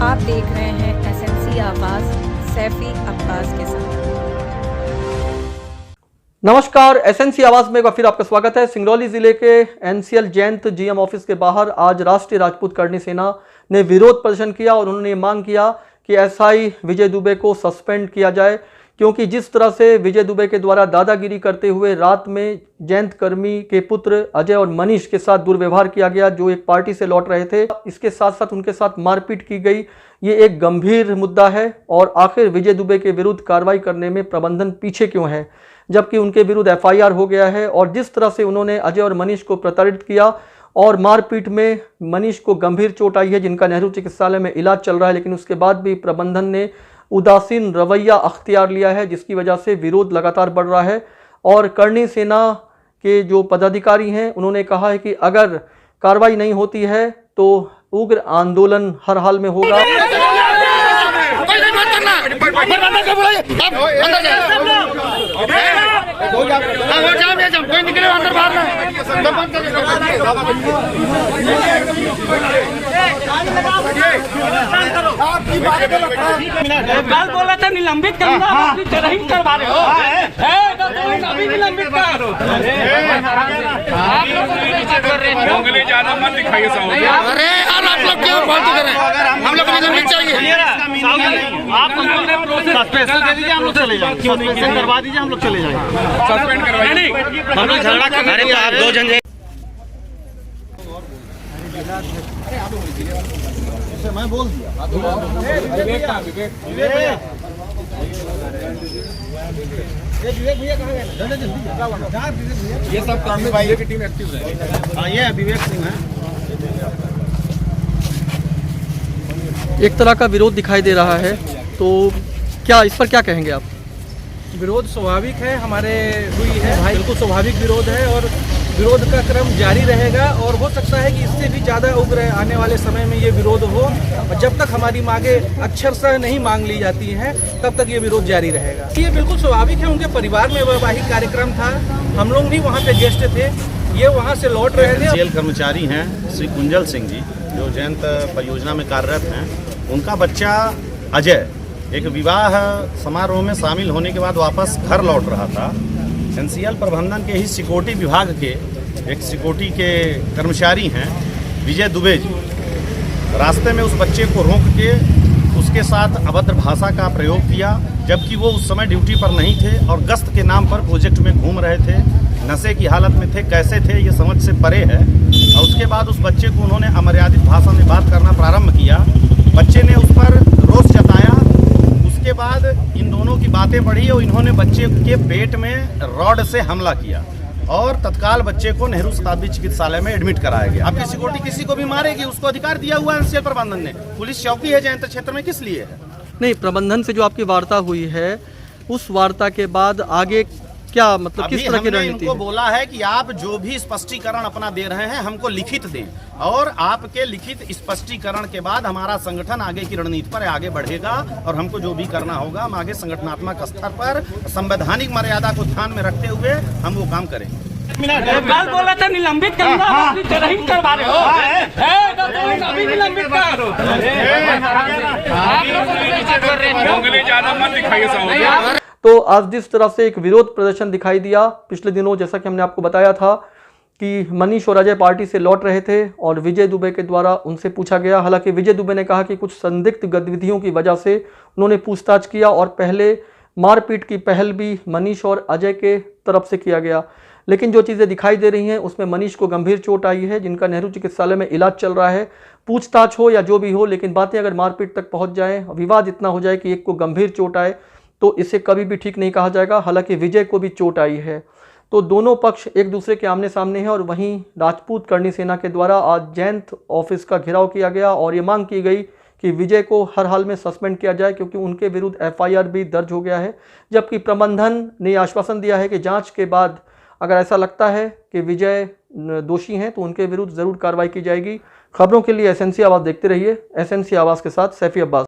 आप देख रहे हैं एसएनसी आवाज सैफी अब्बास के साथ। नमस्कार, एसएनसी आवाज में एक बार फिर आपका स्वागत है। सिंगरौली जिले के एनसीएल जयंत जीएम ऑफिस के बाहर आज राष्ट्रीय राजपूत करणी सेना ने विरोध प्रदर्शन किया और उन्होंने मांग किया कि एसआई विजय दुबे को सस्पेंड किया जाए, क्योंकि जिस तरह से विजय दुबे के द्वारा दादागिरी करते हुए रात में जयंत कर्मी के पुत्र अजय और मनीष के साथ दुर्व्यवहार किया गया, जो एक पार्टी से लौट रहे थे। इसके साथ साथ उनके साथ मारपीट की गई। ये एक गंभीर मुद्दा है और आखिर विजय दुबे के विरुद्ध कार्रवाई करने में प्रबंधन पीछे क्यों है, जबकि उनके विरुद्ध एफआईआर हो गया है। और जिस तरह से उन्होंने अजय और मनीष को प्रताड़ित किया और मारपीट में मनीष को गंभीर चोट आई है, जिनका नेहरू चिकित्सालय में इलाज चल रहा है, लेकिन उसके बाद भी प्रबंधन ने उदासीन रवैया अख्तियार लिया है, जिसकी वजह से विरोध लगातार बढ़ रहा है। और करणी सेना के जो पदाधिकारी हैं उन्होंने कहा है कि अगर कार्रवाई नहीं होती है तो उग्र आंदोलन हर हाल में होगा। बोला था निलंबित करना, नहीं करवा रहे हो, अभी निलंबित करो। उंगली ज्यादा मत दिखाइए साहब। अरे यार आप लोग क्यों फालतू कर रहे हैं? हम लोग को निलंबित चाहिए। आप सस्पेंशन दे दीजिए, हम लोग चले जाएंगे। सस्पेंशन करवा दीजिए, हम लोग चले जाएंगे। सस्पेंड करवाइए। नहीं हम लोग झगड़ा करने के लिए आप दो जन मैं बोल दिया विवेक भैया कहाँ गए? ये सब काम में भाई की टीम एक्टिव है। हाँ, ये विवेक सिंह है। एक तरह का विरोध दिखाई दे रहा है, तो क्या इस पर क्या कहेंगे आप? विरोध स्वाभाविक है, हमारे हुई है भाई, बिल्कुल स्वाभाविक विरोध है और विरोध का क्रम जारी रहेगा। और हो सकता है कि इससे भी ज़्यादा उग्र आने वाले समय में ये विरोध हो। और जब तक हमारी मांगे अक्षरशः नहीं मांग ली जाती हैं तब तक ये विरोध जारी रहेगा। ये बिल्कुल स्वाभाविक है, उनके परिवार में वैवाहिक कार्यक्रम था, हम लोग भी वहाँ पे गेस्ट थे, ये वहाँ से लौट रहे थे। जेल कर्मचारी हैं श्री कुंजल सिंह जी, जो जयंत परियोजना में कार्यरत हैं। उनका बच्चा अजय एक विवाह समारोह में शामिल होने के बाद वापस घर लौट रहा था। एनसीएल प्रबंधन के ही सिक्योरिटी विभाग के एक सिक्योरिटी के कर्मचारी हैं विजय दुबे जी, रास्ते में उस बच्चे को रोक के उसके साथ अभद्र भाषा का प्रयोग किया, जबकि वो उस समय ड्यूटी पर नहीं थे और गश्त के नाम पर प्रोजेक्ट में घूम रहे थे। नशे की हालत में थे, कैसे थे ये समझ से परे है। और उसके बाद उस बच्चे को उन्होंने अमर्यादित भाषा में बात करना प्रारंभ किया। बच्चे ने उस पर रोष जताया। उसके बाद इन दोनों की बातें बढ़ी और इन्होंने बच्चे के पेट में रॉड से हमला किया और तत्काल बच्चे को नेहरू शताब्दी चिकित्सालय में एडमिट कराया गया। आपकी सिक्योरिटी किसी को भी मारेगी, उसको अधिकार दिया हुआ है एनसीएल प्रबंधन ने। पुलिस चौकी है जयंत क्षेत्र में, किस लिए है? नहीं, प्रबंधन से जो आपकी वार्ता हुई है, उस वार्ता के बाद आगे क्या मतलब किस तरह की रणनीति? इनको बोला है कि आप जो भी स्पष्टीकरण अपना दे रहे हैं हमको लिखित दें, और आपके लिखित स्पष्टीकरण के बाद हमारा संगठन आगे की रणनीति पर आगे बढ़ेगा और हमको जो भी करना होगा हम आगे संगठनात्मक स्तर पर संवैधानिक मर्यादा को ध्यान में रखते हुए हम वो काम करेंगे। बोला था निलंबित करना, नहीं करवा रहे हो, अभी निलंबित करो। उंगली ज्यादा मत दिखाइए साहब। तो आज जिस तरह से एक विरोध प्रदर्शन दिखाई दिया पिछले दिनों, जैसा कि हमने आपको बताया था कि मनीष और अजय पार्टी से लौट रहे थे और विजय दुबे के द्वारा उनसे पूछा गया। हालांकि विजय दुबे ने कहा कि कुछ संदिग्ध गतिविधियों की वजह से उन्होंने पूछताछ किया और पहले मारपीट की पहल भी मनीष और अजय के तरफ से किया गया। लेकिन जो चीज़ें दिखाई दे रही हैं उसमें मनीष को गंभीर चोट आई है, जिनका नेहरू चिकित्सालय में इलाज चल रहा है। पूछताछ हो या जो भी हो, लेकिन बातें अगर मारपीट तक पहुँच जाएँ, विवाद इतना हो जाए कि एक को गंभीर चोट आए, तो इसे कभी भी ठीक नहीं कहा जाएगा। हालांकि विजय को भी चोट आई है, तो दोनों पक्ष एक दूसरे के आमने सामने हैं। और वहीं राजपूत करणी सेना के द्वारा आज जयंत ऑफिस का घेराव किया गया और ये मांग की गई कि विजय को हर हाल में सस्पेंड किया जाए, क्योंकि उनके विरुद्ध एफआईआर भी दर्ज हो गया है। जबकि प्रबंधन ने आश्वासन दिया है कि जांच के बाद अगर ऐसा लगता है कि विजय दोषी हैं तो उनके विरुद्ध ज़रूर कार्रवाई की जाएगी। खबरों के लिए एसएनसी आवाज़ देखते रहिए। एसएनसी आवाज़ के साथ सैफी अब्बास।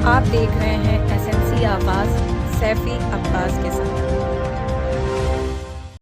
आप देख रहे हैं एसएनसी आवाज सैफी अब्बास के साथ।